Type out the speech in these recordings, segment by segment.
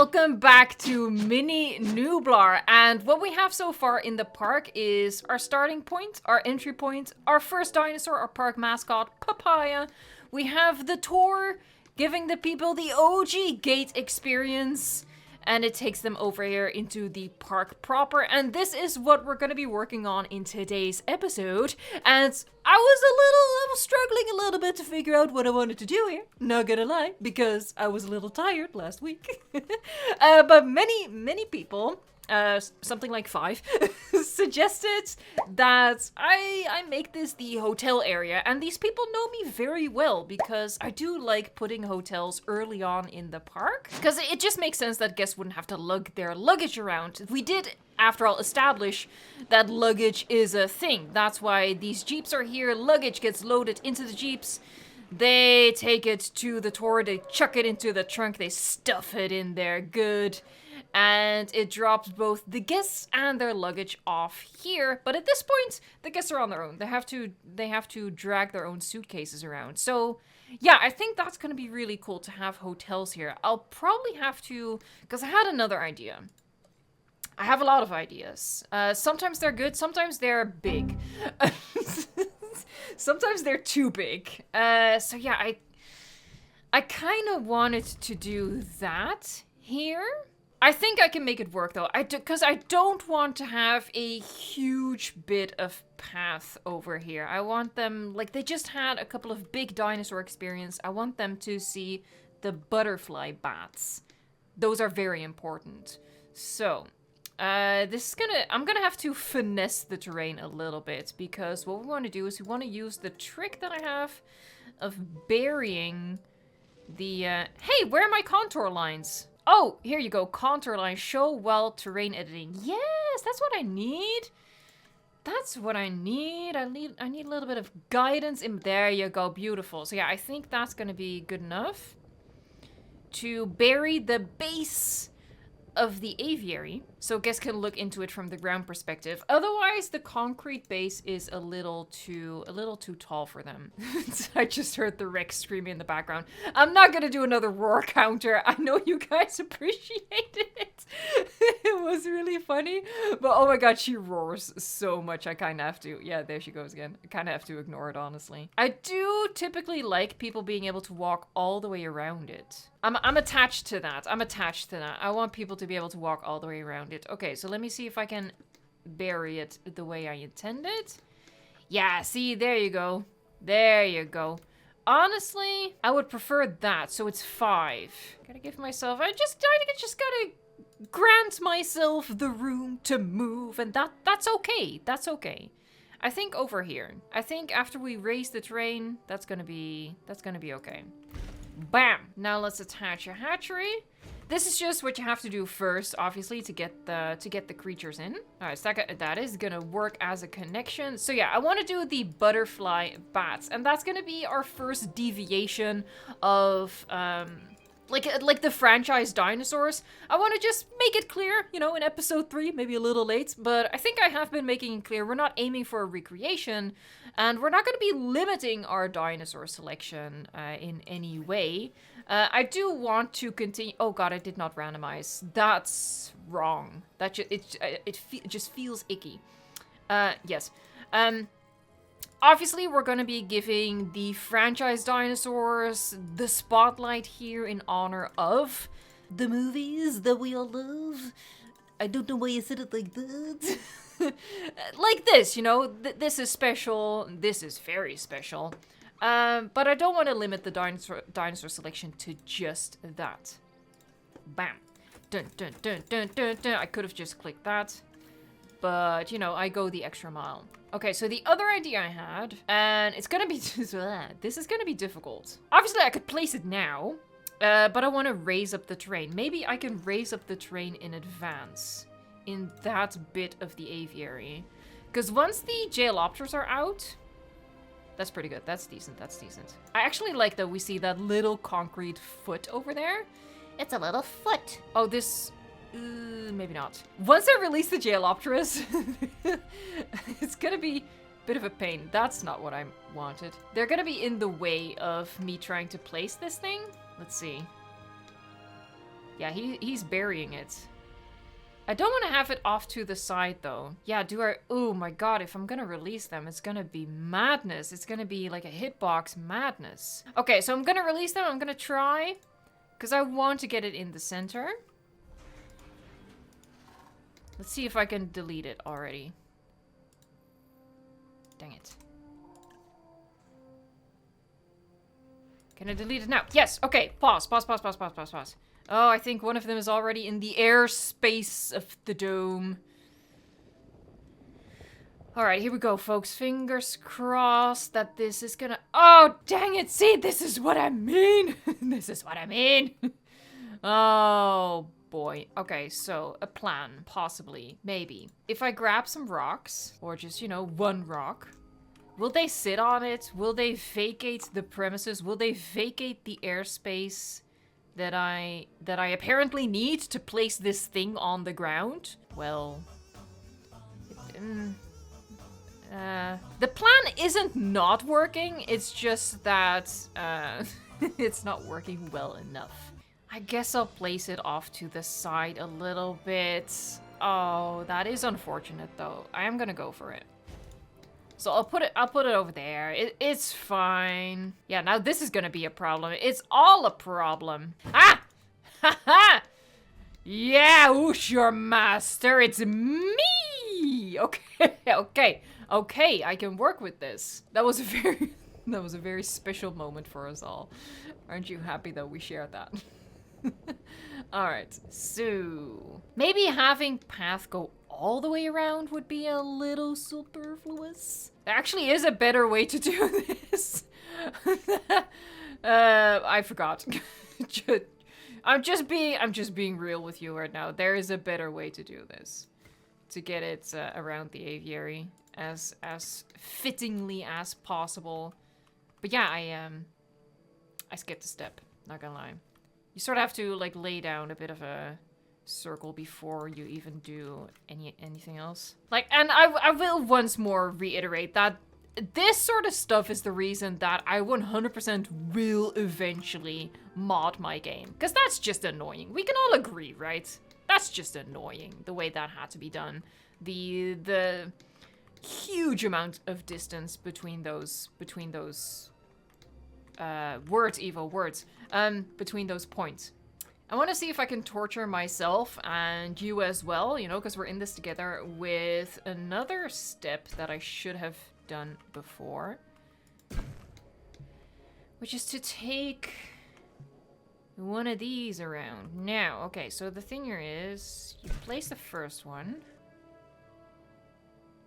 welcome back to Mini Nublar. And what we have so far in the park is our starting point, our entry point, our first dinosaur, our park mascot, Papaya. We have the tour, giving the people the OG gate experience. And it takes them over here into the park proper. And this is what we're going to be working on in today's episode. And I was struggling a little bit to figure out what I wanted to do here. Not gonna lie, because I was a little tired last week. But many people, something like 5, suggested that I make this the hotel area. And these people know me very well because I do like putting hotels early on in the park. Because it just makes sense that guests wouldn't have to lug their luggage around. We did, after all, establish that luggage is a thing. That's why these jeeps are here. Luggage gets loaded into the jeeps. They take it to the tour. They chuck it into the trunk. They stuff it in there good. And it drops both the guests and their luggage off here. But at this point, the guests are on their own. They have to drag their own suitcases around. So yeah, I think that's going to be really cool to have hotels here. I'll probably have to, because I had another idea. I have a lot of ideas. Sometimes they're good, sometimes they're big. Sometimes they're too big. So yeah, I kind of wanted to do that here. I think I can make it work though. Because I don't want to have a huge bit of path over here. I want them, like they just had a couple of big dinosaur experience. I want them to see the butterfly bats. Those are very important. So, I'm gonna have to finesse the terrain a little bit because what we want to do is we want to use the trick that I have of burying the, hey, where are my contour lines? Oh, here you go. Contour line. Show well terrain editing. Yes, that's what I need. That's what I need. I need a little bit of guidance in there. You go. Beautiful. So yeah, I think that's going to be good enough to bury the base of the aviary, so guests can look into it from the ground perspective. Otherwise, the concrete base is a little too tall for them. I just heard the Rex screaming in the background. I'm not gonna do another roar counter. I know you guys appreciated it. It was really funny, but oh my god, she roars so much. I kind of have to. Yeah, there she goes again. I kind of have to ignore it, honestly. I do typically like people being able to walk all the way around it. I'm attached to that. I want people to be able to walk all the way around it. Okay, so let me see if I can bury it the way I intended. Yeah, see, there you go. There you go. Honestly, I would prefer that, so it's 5. Gotta give myself, I just gotta grant myself the room to move, and that's okay. That's okay. I think over here. I think after we raise the terrain, that's gonna be okay. Bam! Now let's attach a hatchery. This is just what you have to do first, obviously, to get the creatures in. All right, so that is gonna work as a connection. So yeah, I want to do the butterfly bats, and that's gonna be our first deviation of like the franchise dinosaurs. I want to just make it clear, you know, in episode 3, maybe a little late, but I think I have been making it clear we're not aiming for a recreation, and we're not going to be limiting our dinosaur selection in any way. I do want to continue. Oh god, I did not randomize. That's wrong. That it just feels icky. Yes. Obviously, we're going to be giving the franchise dinosaurs the spotlight here in honor of the movies that we all love. I don't know why you said it like that. Like this, you know, this is special. This is very special. But I don't want to limit the dinosaur selection to just that. Bam. Dun, dun, dun, dun, dun, dun. I could have just clicked that. But, you know, I go the extra mile. Okay, so the other idea I had, and it's gonna be, this is gonna be difficult. Obviously, I could place it now, but I want to raise up the terrain. Maybe I can raise up the terrain in advance in that bit of the aviary. Because once the Jeholopterus are out, that's pretty good. That's decent. That's decent. I actually like that we see that little concrete foot over there. It's a little foot. Oh, this... maybe not. Once I release the Jeholopterus, it's gonna be a bit of a pain. That's not what I wanted. They're gonna be in the way of me trying to place this thing. Let's see. Yeah, he's burying it. I don't want to have it off to the side, though. Yeah, do I... Oh, my God. If I'm going to release them, it's going to be madness. It's going to be like a hitbox madness. Okay, so I'm going to release them. I'm going to try. Because I want to get it in the center. Let's see if I can delete it already. Dang it. Can I delete it now? Yes. Okay. Pause. Pause, pause, pause, pause, pause, pause. Oh, I think one of them is already in the airspace of the dome. Alright, here we go, folks. Fingers crossed that this is gonna... Oh, dang it! See, this is what I mean! This is what I mean! Oh, boy. Okay, so a plan, possibly, maybe. If I grab some rocks, or just, you know, one rock, will they sit on it? Will they vacate the premises? Will they vacate the airspace that I apparently need to place this thing on the ground? Well, the plan isn't not working. It's just that it's not working well enough. I guess I'll place it off to the side a little bit. Oh, that is unfortunate though. I am gonna go for it. So I'll put it over there. It's fine. Yeah, now this is gonna be a problem. It's all a problem. Ah! Ha ha! Yeah, who's your master? It's me! Okay, okay, okay, I can work with this. That was a very special moment for us all. Aren't you happy that we shared that? Alright, so maybe having path go all the way around would be a little superfluous. There actually is a better way to do this. I forgot. I'm just being real with you right now. There is a better way to do this. To get it around the aviary as fittingly as possible. But yeah, I skipped a step, not gonna lie. You sort of have to like lay down a bit of a circle before you even do anything else. Like, and I will once more reiterate that this sort of stuff is the reason that I 100% will eventually mod my game. Because that's just annoying. We can all agree, right? That's just annoying, the way that had to be done. The huge amount of distance between those words, Evo, words. Between those points. I want to see if I can torture myself and you as well, you know, because we're in this together, with another step that I should have done before. Which is to take one of these around. Now, okay, so the thing here is, you place the first one.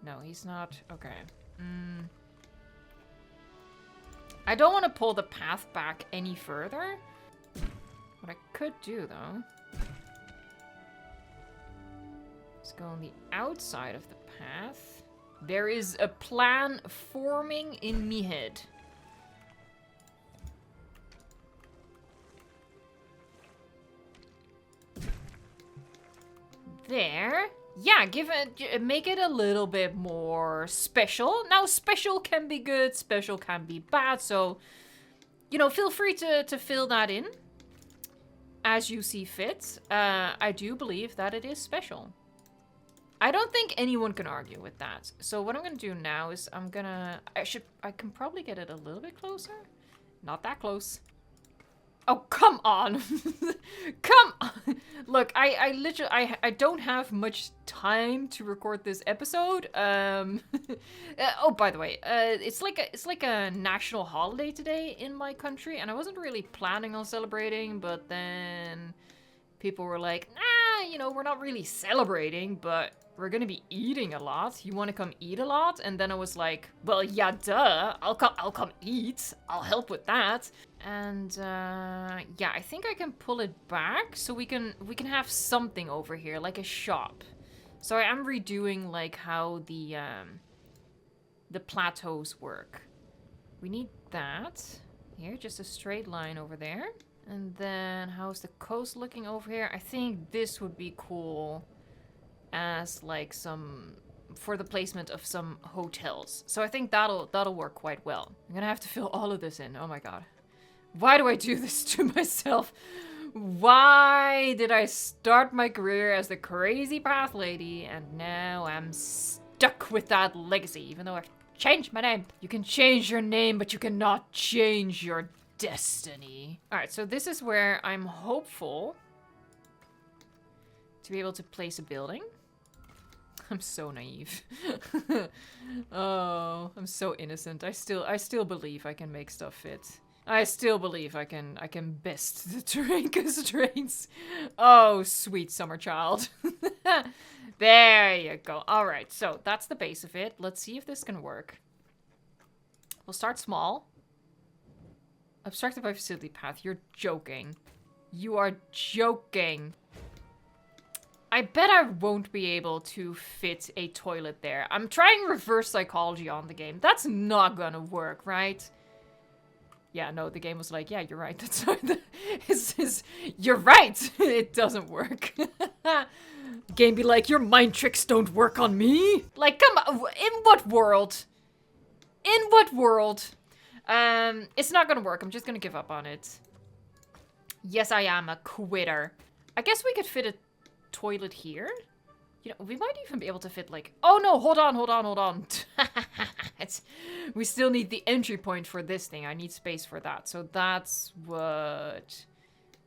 No, he's not. Okay. I don't want to pull the path back any further. What I could do, though, is go on the outside of the path. There is a plan forming in me head. There. Yeah, make it a little bit more special. Now, special can be good, special can be bad, so, you know, feel free to fill that in as you see fit. I do believe that it is special. I don't think anyone can argue with that. So what I'm gonna do now is I can probably get it a little bit closer. Not that close. Oh, come on. Come on. Look, I literally, I don't have much time to record this episode. Oh, by the way, it's like a national holiday today in my country, and I wasn't really planning on celebrating, but then people were like, nah, you know, we're not really celebrating, but we're gonna be eating a lot. You wanna come eat a lot? And then I was like, well, yeah, duh. I'll come eat. I'll help with that. And yeah, I think I can pull it back so we can have something over here, like a shop. So I am redoing like how the plateaus work. We need that. Here, just a straight line over there. And then how's the coast looking over here? I think this would be cool as like for the placement of some hotels. So I think that'll work quite well. I'm gonna have to fill all of this in. Oh my god. Why do I do this to myself? Why did I start my career as the crazy path lady and now I'm stuck with that legacy, even though I've changed my name? You can change your name, but you cannot change your destiny. Alright, so this is where I'm hopeful to be able to place a building. I'm so naive. Oh, I'm so innocent. I still believe I can make stuff fit. I still believe I can best the terrain constraints. Oh, sweet summer child. There you go. All right, so that's the base of it. Let's see if this can work. We'll start small. Obstructed by facility path. You're joking. You are joking. I bet I won't be able to fit a toilet there. I'm trying reverse psychology on the game. That's not gonna work, right? Yeah, no, the game was like, yeah, you're right. That's not you're right. It doesn't work. Game be like, your mind tricks don't work on me. Like, come on. In what world? In what world? It's not gonna work. I'm just gonna give up on it. Yes, I am a quitter. I guess we could fit a toilet here. You know, we might even be able to fit like... Oh no, hold on. We still need the entry point for this thing. I need space for that. So that's what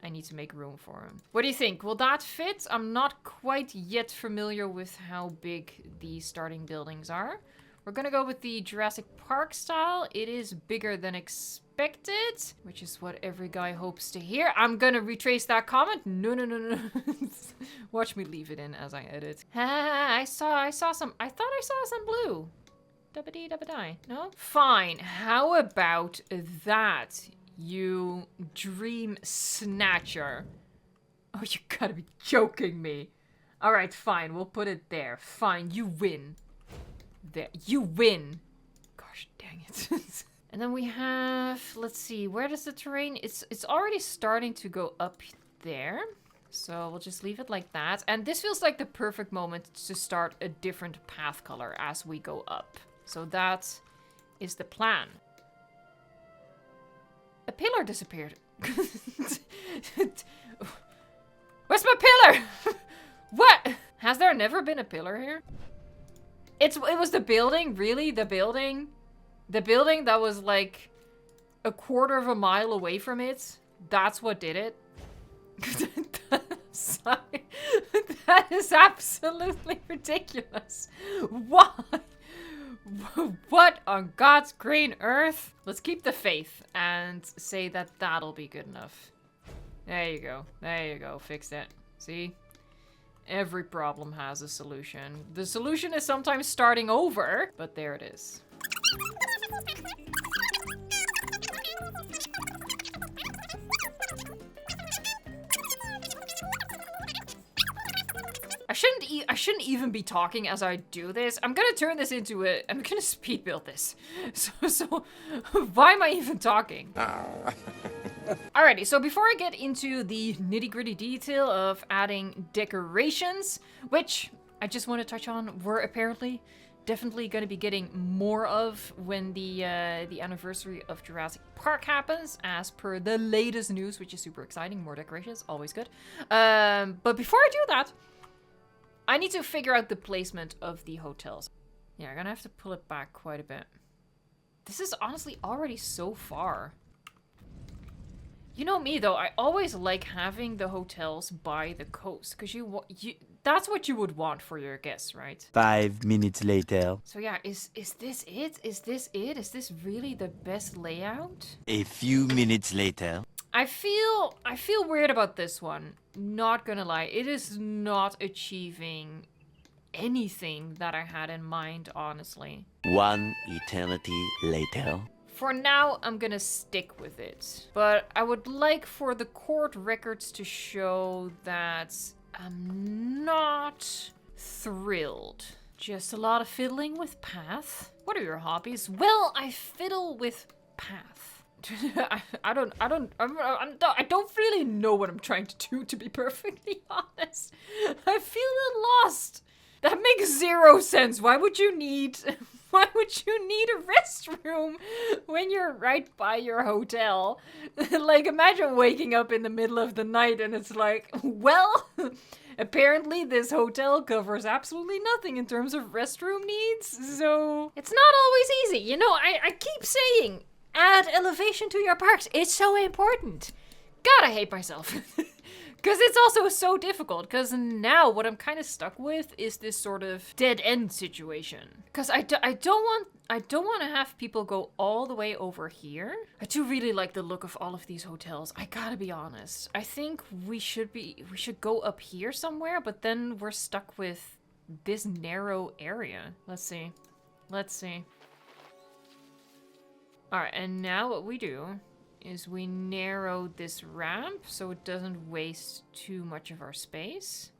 I need to make room for him. What do you think? Will that fit? I'm not quite yet familiar with how big the starting buildings are. We're gonna go with the Jurassic Park style. It is bigger than expected, which is what every guy hopes to hear. I'm gonna retrace that comment. No. Watch me leave it in as I edit. I saw some. I thought I saw some blue. Dabba-dee, dabba-die. No? Fine. How about that, you dream snatcher? Oh, you gotta be joking me. All right, fine. We'll put it there. Fine. You win. There. You win. Gosh, dang it. And then we have, let's see, where does the terrain, it's already starting to go up there. So we'll just leave it like that. And this feels like the perfect moment to start a different path color as we go up. So that is the plan. A pillar disappeared. Where's my pillar? What? Has there never been a pillar here? It was the building, really? The building? The building that was like a quarter of a mile away from it? That's what did it? Sorry. That is absolutely ridiculous. Why? What on God's green earth? Let's keep the faith and say that that'll be good enough. There you go. There you go. Fixed it. See? Every problem has a solution. The solution is sometimes starting over, but there it is. I shouldn't even be talking as I do this. I'm gonna turn this into a... I'm gonna speed build this. So why am I even talking? Alrighty, so before I get into the nitty-gritty detail of adding decorations, which I just want to touch on, we're apparently definitely going to be getting more of when the anniversary of Jurassic Park happens, as per the latest news, which is super exciting. More decorations, always good. But before I do that, I need to figure out the placement of the hotels. Yeah, I'm gonna have to pull it back quite a bit. This is honestly already so far. You know me though, I always like having the hotels by the coast, because that's what you would want for your guests, right? 5 minutes later. So yeah, is this it? Is this it? Is this really the best layout? A few minutes later. I feel weird about this one. Not gonna lie, it is not achieving anything that I had in mind, honestly. 1 eternity later. For now, I'm gonna stick with it. But I would like for the court records to show that I'm not thrilled. Just a lot of fiddling with path. What are your hobbies? Well, I fiddle with path. I don't really know what I'm trying to do, to be perfectly honest. I feel lost. That makes 0 sense. Why would you need Why would you need a restroom when you're right by your hotel? Like, imagine waking up in the middle of the night and it's like, well, apparently this hotel covers absolutely nothing in terms of restroom needs, so it's not always easy. You know, I keep saying, add elevation to your parks. It's so important. God, I hate myself. Because it's also so difficult, because now what I'm kind of stuck with is this sort of dead-end situation. Because I don't want to have people go all the way over here. I do really like the look of all of these hotels, I gotta be honest. I think we should go up here somewhere, but then we're stuck with this narrow area. Let's see. Alright, and now what we do is we narrow this ramp so it doesn't waste too much of our space.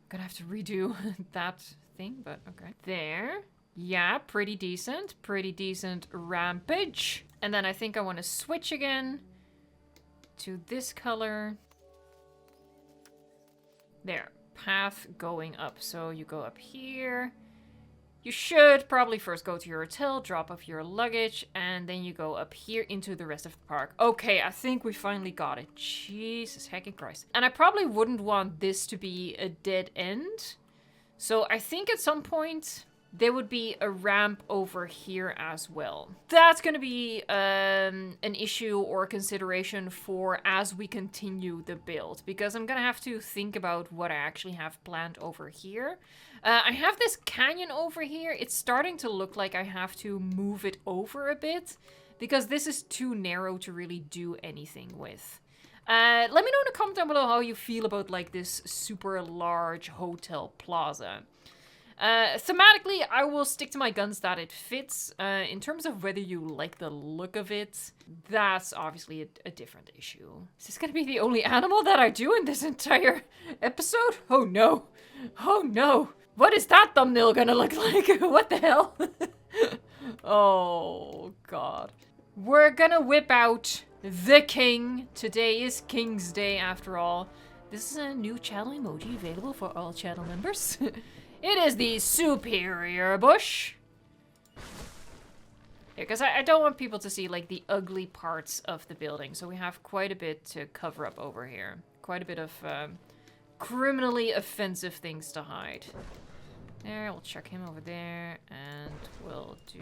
Gonna have to redo that thing, but okay. There. Yeah, pretty decent rampage. And then I think I want to switch again to this color. There, path going up. So you go up here. You should probably first go to your hotel, drop off your luggage, and then you go up here into the rest of the park. Okay, I think we finally got it. Jesus heckin' Christ. And I probably wouldn't want this to be a dead end. So I think at some point there would be a ramp over here as well. That's gonna be an issue or consideration for as we continue the build, because I'm gonna have to think about what I actually have planned over here. I have this canyon over here. It's starting to look like I have to move it over a bit, because this is too narrow to really do anything with. Let me know in the comment down below how you feel about like this super large hotel plaza. Thematically, I will stick to my guns that it fits. In terms of whether you like the look of it, that's obviously a different issue. Is this gonna be the only animal that I do in this entire episode? Oh no. Oh no. What is that thumbnail gonna look like? What the hell? Oh god. We're gonna whip out the king. Today is King's Day after all. This is a new channel emoji available for all channel members. It is the superior bush. Yeah, because I don't want people to see like the ugly parts of the building. So we have quite a bit to cover up over here. Quite a bit of criminally offensive things to hide. There, we'll chuck him over there. And we'll do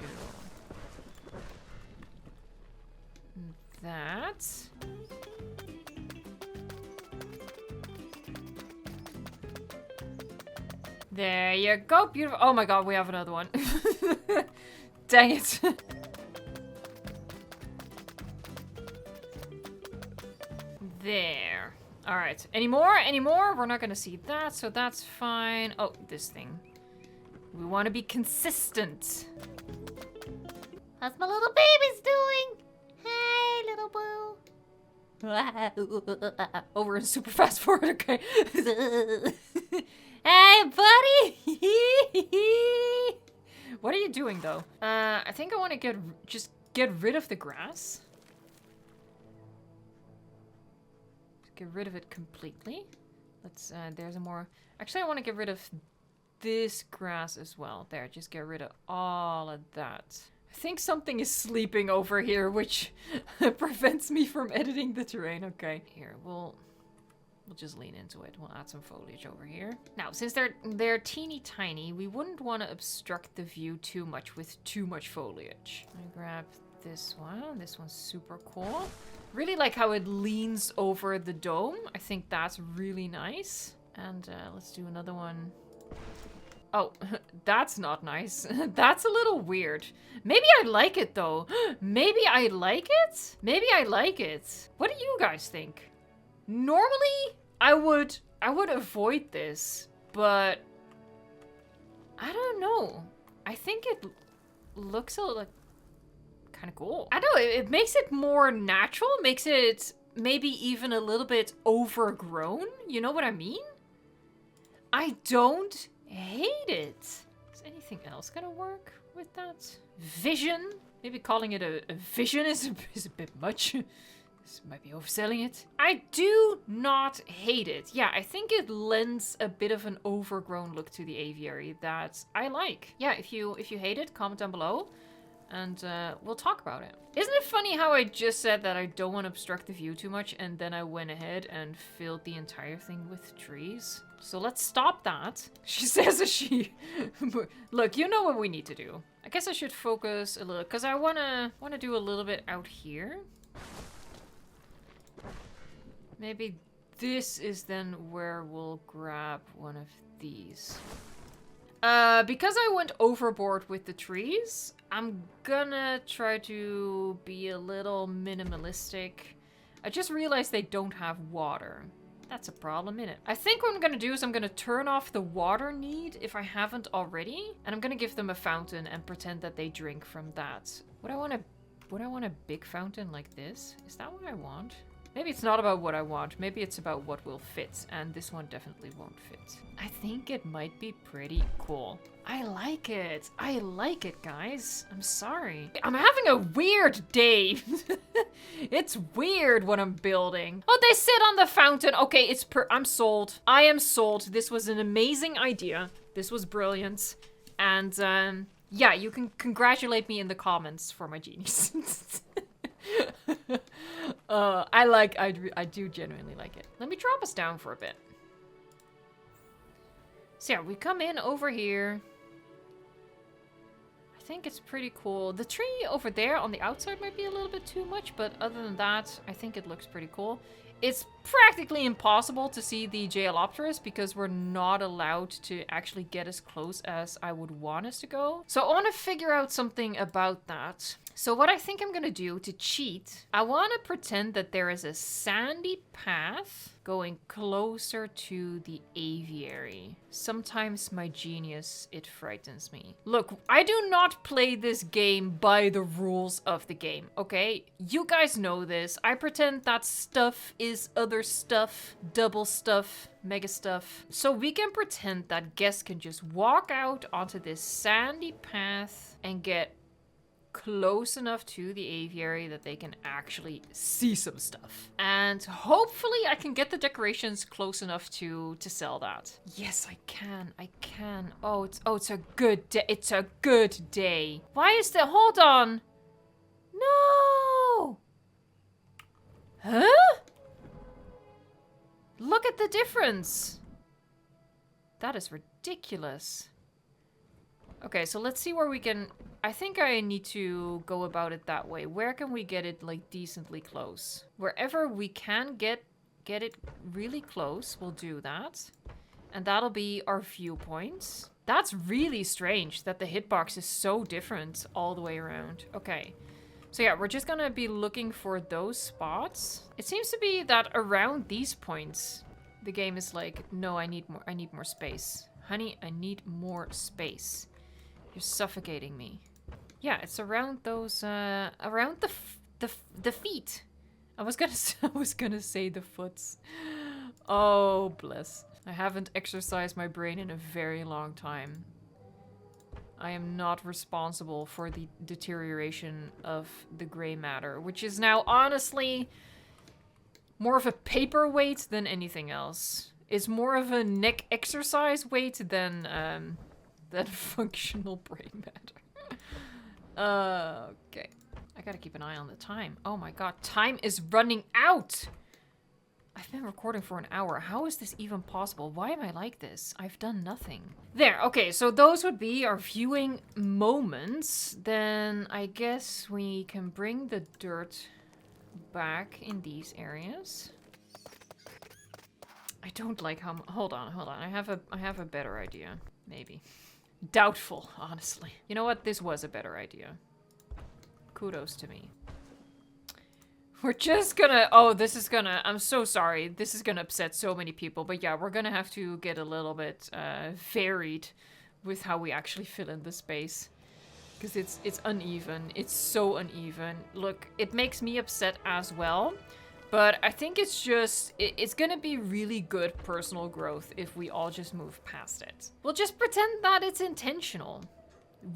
that. There you go, beautiful. Oh my god, we have another one. Dang it. There. Alright, any more? Any more? We're not gonna see that, so that's fine. Oh, this thing. We want to be consistent. How's my little babies doing? Hey, little boo. Over in super fast forward, okay. Hey, buddy! What are you doing, though? I think I want to just get rid of the grass. Get rid of it completely. Let's, there's a more... Actually, I want to get rid of this grass as well. There, just get rid of all of that. I think something is sleeping over here, which prevents me from editing the terrain. Okay, here, we'll just lean into it. We'll add some foliage over here. Now, since they're teeny tiny, we wouldn't want to obstruct the view too much with too much foliage. Let me grab this one. This one's super cool. Really like how it leans over the dome. I think that's really nice. And let's do another one. Oh, that's not nice. That's a little weird. Maybe I like it though. Maybe I like it? Maybe I like it. What do you guys think? Normally, I would avoid this, but I don't know. I think it looks a little kind of cool. I don't know, it makes it more natural, makes it maybe even a little bit overgrown. You know what I mean? I don't hate it. Is anything else gonna work with that? Vision? Maybe calling it a vision is a bit much. This might be overselling it. I do not hate it. Yeah, I think it lends a bit of an overgrown look to the aviary that I like. Yeah, if you hate it, comment down below and we'll talk about it. Isn't it funny how I just said that I don't want to obstruct the view too much and then I went ahead and filled the entire thing with trees? So let's stop that. She says as she... Look, you know what we need to do. I guess I should focus a little because I wanna do a little bit out here. Maybe this is then where we'll grab one of these. Because I went overboard with the trees, I'm gonna try to be a little minimalistic. I just realized they don't have water. That's a problem, innit? I think what I'm gonna do is I'm gonna turn off the water need if I haven't already. And I'm gonna give them a fountain and pretend that they drink from that. Would I want a big fountain like this? Is that what I want? Maybe it's not about what I want. Maybe it's about what will fit. And this one definitely won't fit. I think it might be pretty cool. I like it. I like it, guys. I'm sorry. I'm having a weird day. It's weird what I'm building. Oh, they sit on the fountain. Okay, I'm sold. I am sold. This was an amazing idea. This was brilliant. And, yeah, you can congratulate me in the comments for my genius. I do genuinely like it. Let me drop us down for a bit. So yeah, we come in over here. I think it's pretty cool. The tree over there on the outside might be a little bit too much, but other than that, I think it looks pretty cool. It's practically impossible to see the Jeholopterus because we're not allowed to actually get as close as I would want us to go. So I want to figure out something about that. So what I think I'm gonna do to cheat, I want to pretend that there is a sandy path going closer to the aviary. Sometimes my genius, it frightens me. Look, I do not play this game by the rules of the game, okay? You guys know this. I pretend that stuff is other stuff, double stuff, mega stuff. So we can pretend that guests can just walk out onto this sandy path and get close enough to the aviary that they can actually see some stuff. And hopefully I can get the decorations close enough to sell that. Yes, I can. I can. Oh, it's a good day. It's a good day. Why is the... Hold on. No! Huh? Look at the difference. That is ridiculous. Okay, so let's see where we can... I think I need to go about it that way. Where can we get it, like, decently close? Wherever we can get it really close, we'll do that. And that'll be our viewpoints. That's really strange that the hitbox is so different all the way around. Okay. So yeah, we're just gonna be looking for those spots. It seems to be that around these points, the game is like, no, I need more space. Honey, I need more space. You're suffocating me. Yeah, it's around those, around the feet. I was gonna say the foots. Oh, bless. I haven't exercised my brain in a very long time. I am not responsible for the deterioration of the gray matter, which is now honestly more of a paperweight than anything else. It's more of a neck exercise weight than functional brain matter. Okay. I gotta keep an eye on the time. Oh my god, time is running out! I've been recording for an hour. How is this even possible? Why am I like this? I've done nothing. There, okay, so those would be our viewing moments. Then I guess we can bring the dirt back in these areas. I don't like how... Hold on. I have a better idea. Maybe. Doubtful, honestly. You know what? This was a better idea. Kudos to me. We're just gonna... Oh, this is gonna... I'm so sorry. This is gonna upset so many people. But yeah, we're gonna have to get a little bit varied with how we actually fill in the space. Because it's uneven. It's so uneven. Look, it makes me upset as well. But I think it's just, it's gonna be really good personal growth if we all just move past it. We'll just pretend that it's intentional.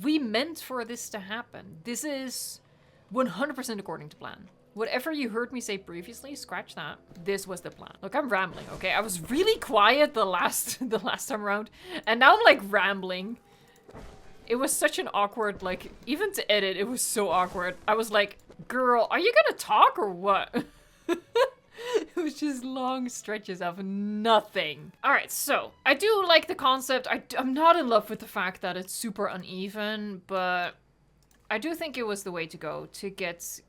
We meant for this to happen. This is 100% according to plan. Whatever you heard me say previously, scratch that. This was the plan. Look, I'm rambling, okay? I was really quiet the last time around, and now I'm like rambling. It was such an awkward, like, even to edit, it was so awkward. I was like, girl, are you gonna talk or what? It was just long stretches of nothing. All right, so I do like the concept. I'm not in love with the fact that it's super uneven, but I do think it was the way to go to get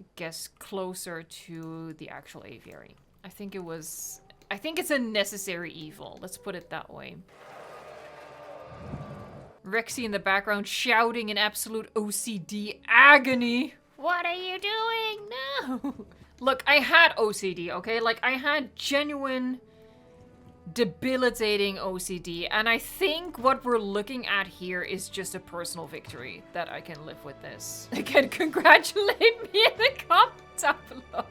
closer to the actual aviary. I think it's a necessary evil. Let's put it that way. Rexy in the background shouting in absolute OCD agony. What are you doing? No. Look, I had OCD, okay? Like, I had genuine, debilitating OCD, and I think what we're looking at here is just a personal victory that I can live with this. Again, congratulate me in the comments down below.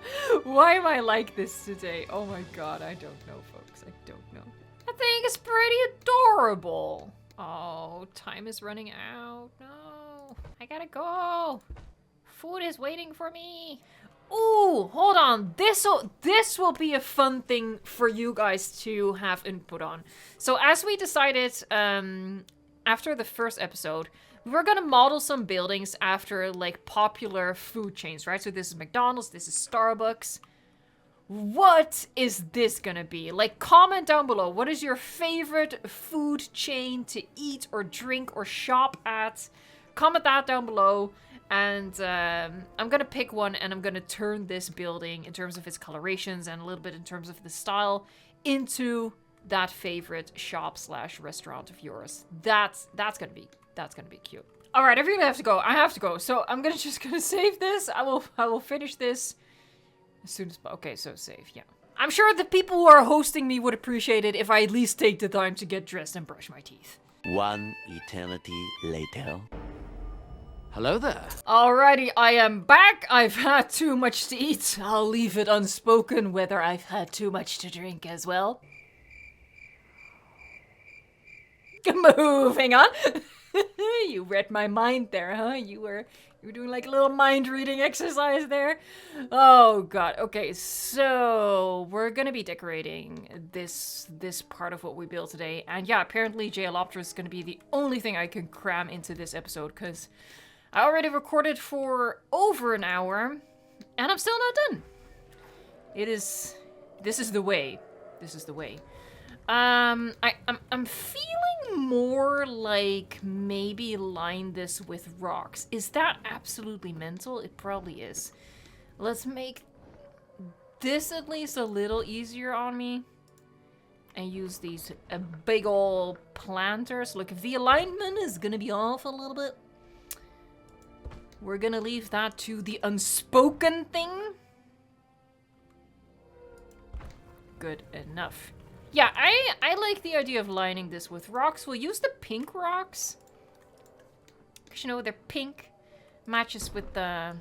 Why am I like this today? Oh my god, I don't know, folks. I don't know. I think it's pretty adorable. Oh, time is running out. No, I gotta go. Food is waiting for me. Ooh, hold on. This will be a fun thing for you guys to have input on. So as we decided after the first episode, we were gonna model some buildings after like popular food chains, right? So this is McDonald's, this is Starbucks. What is this gonna be? Like, comment down below. What is your favorite food chain to eat or drink or shop at? Comment that down below. And I'm gonna pick one and I'm gonna turn this building in terms of its colorations and a little bit in terms of the style into that favorite shop / restaurant of yours. That's gonna be cute. All right, I really have to go. I have to go. So I'm just gonna save this. I will finish this as soon as, okay, so save, yeah. I'm sure the people who are hosting me would appreciate it if I at least take the time to get dressed and brush my teeth. One eternity later. Hello there. Alrighty, I am back. I've had too much to eat. I'll leave it unspoken whether I've had too much to drink as well. Moving on. You read my mind there, huh? You were doing like a little mind reading exercise there. Oh god. Okay, so we're gonna be decorating this part of what we built today. And yeah, apparently Jeholopterus is gonna be the only thing I can cram into this episode, because I already recorded for over an hour, and I'm still not done. This is the way. This is the way. I'm feeling more like maybe line this with rocks. Is that absolutely mental? It probably is. Let's make this at least a little easier on me. And use these big ol' planters. Look, if the alignment is gonna be off a little bit, we're gonna leave that to the unspoken thing. Good enough. Yeah, I like the idea of lining this with rocks. We'll use the pink rocks. Because, you know, they're pink. Matches with the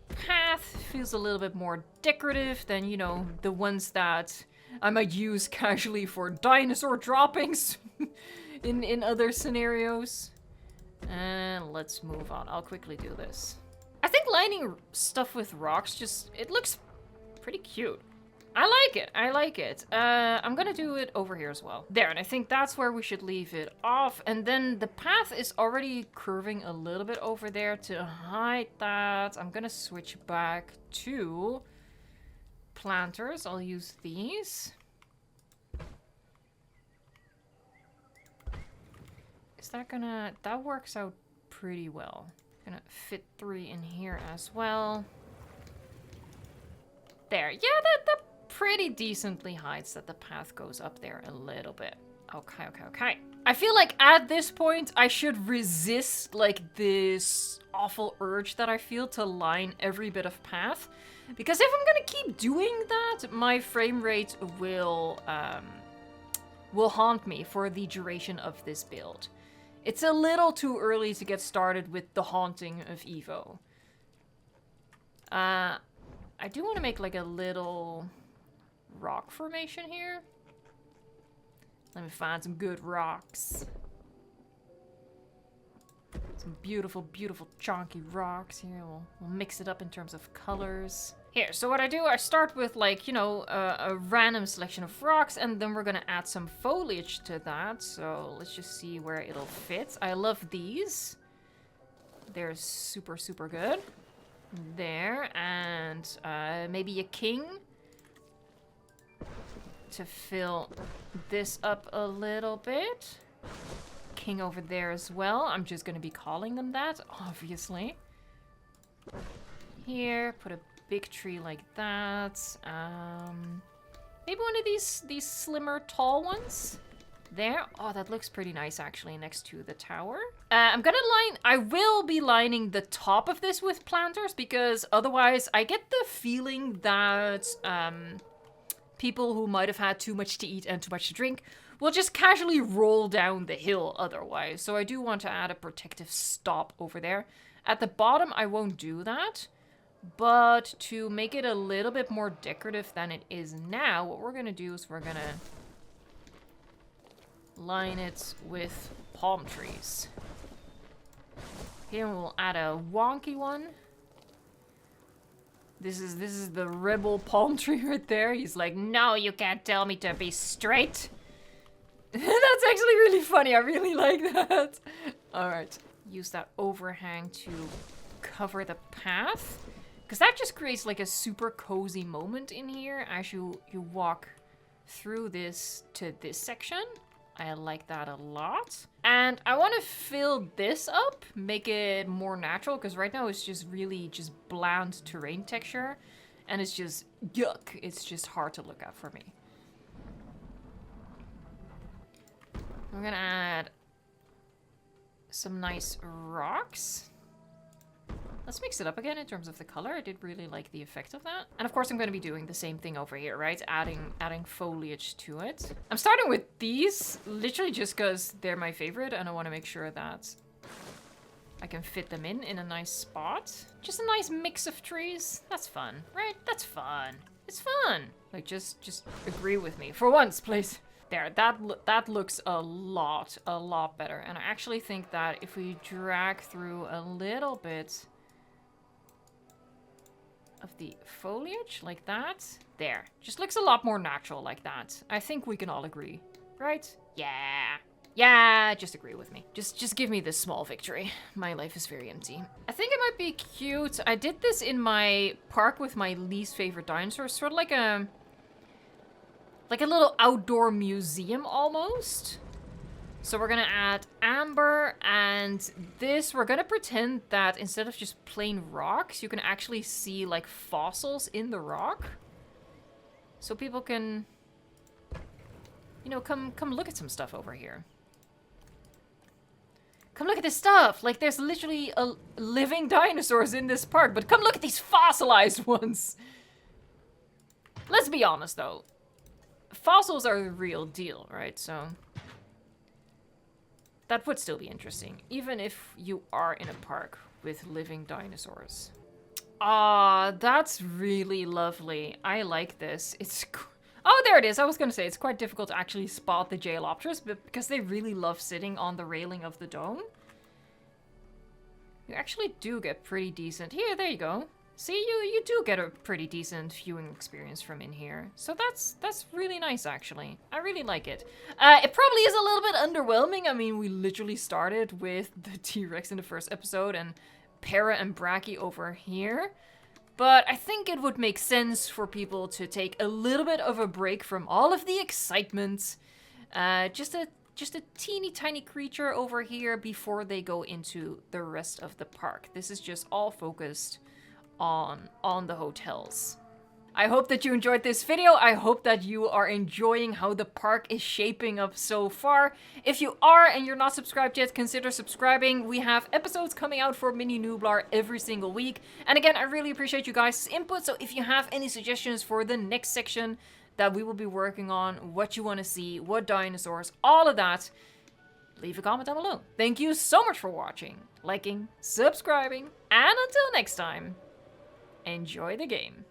path. Feels a little bit more decorative than, you know, the ones that I might use casually for dinosaur droppings in other scenarios. And let's move on. I'll quickly do this. I think lining stuff with rocks it looks pretty cute. I like it. I like it. I'm gonna do it over here as well. There, and I think that's where we should leave it off. And then the path is already curving a little bit over there to hide that. I'm gonna switch back to planters. I'll use these. Is that gonna... That works out pretty well. Gonna fit 3 in here as well. There. Yeah, that pretty decently hides that the path goes up there a little bit. Okay, okay, okay. I feel like at this point, I should resist, like, this awful urge that I feel to line every bit of path. Because if I'm gonna keep doing that, my frame rate will haunt me for the duration of this build. It's a little too early to get started with the haunting of Evo. I do want to make like a little rock formation here. Let me find some good rocks. Some beautiful, beautiful chunky rocks here. We'll mix it up in terms of colors. Here, so what I do, I start with like, you know, a random selection of rocks, and then we're gonna add some foliage to that. So let's just see where it'll fit. I love these. They're super, super good. There, and maybe a king to fill this up a little bit. King over there as well. I'm just gonna be calling them that, obviously. Here, put a big tree like that. Maybe one of these slimmer, tall ones. There. Oh, that looks pretty nice actually next to the tower. I will be lining the top of this with planters because otherwise I get the feeling that people who might have had too much to eat and too much to drink will just casually roll down the hill otherwise. So I do want to add a protective stop over there. At the bottom, I won't do that. But to make it a little bit more decorative than it is now, what we're going to do is we're going to line it with palm trees. Here we'll add a wonky one. This is the rebel palm tree right there. He's like, no, you can't tell me to be straight. That's actually really funny. I really like that. All right. Use that overhang to cover the path. Because that just creates like a super cozy moment in here as you walk through this to this section. I like that a lot. And I want to fill this up, make it more natural, because right now it's just really just bland terrain texture. And it's just yuck. It's just hard to look at for me. We're going to add some nice rocks. Let's mix it up again in terms of the color. I did really like the effect of that. And of course I'm going to be doing the same thing over here, right? Adding foliage to it. I'm starting with these literally just because they're my favorite and I want to make sure that I can fit them in a nice spot. Just a nice mix of trees. That's fun, right? That's fun. It's fun. Like just agree with me for once, please. There, that looks a lot better. And I actually think that if we drag through a little bit of the foliage like that, there, just looks a lot more natural like that. I think we can all agree, right? Yeah, just agree with me. Just give me this small victory. My life is very empty. I think it might be cute. I did this in my park with my least favorite dinosaurs, sort of like a little outdoor museum almost. So we're gonna add amber, and this, we're gonna pretend that instead of just plain rocks, you can actually see like fossils in the rock. So people can, you know, come look at some stuff over here. Come look at this stuff. Like there's literally living dinosaurs in this park, but come look at these fossilized ones. Let's be honest though. Fossils are the real deal, right? So that would still be interesting, even if you are in a park with living dinosaurs. Ah, that's really lovely. I like this. It's... Oh, there it is. I was gonna say, it's quite difficult to actually spot the Jeholopterus, but because they really love sitting on the railing of the dome, you actually do get pretty decent... Here, there you go. See, you do get a pretty decent viewing experience from in here. So that's really nice, actually. I really like it. It probably is a little bit underwhelming. I mean, we literally started with the T-Rex in the first episode and Para and Brachy over here. But I think it would make sense for people to take a little bit of a break from all of the excitement. Just a teeny tiny creature over here before they go into the rest of the park. This is just all focused on the hotels. I hope that you enjoyed this video. I hope that you are enjoying how the park is shaping up so far. If you are and you're not subscribed yet, consider subscribing. We have episodes coming out for Mini Nublar every single week. And again, I really appreciate you guys' input. So if you have any suggestions for the next section that we will be working on, what you want to see, what dinosaurs, all of that, leave a comment down below. Thank you so much for watching, liking, subscribing, and until next time, enjoy the game.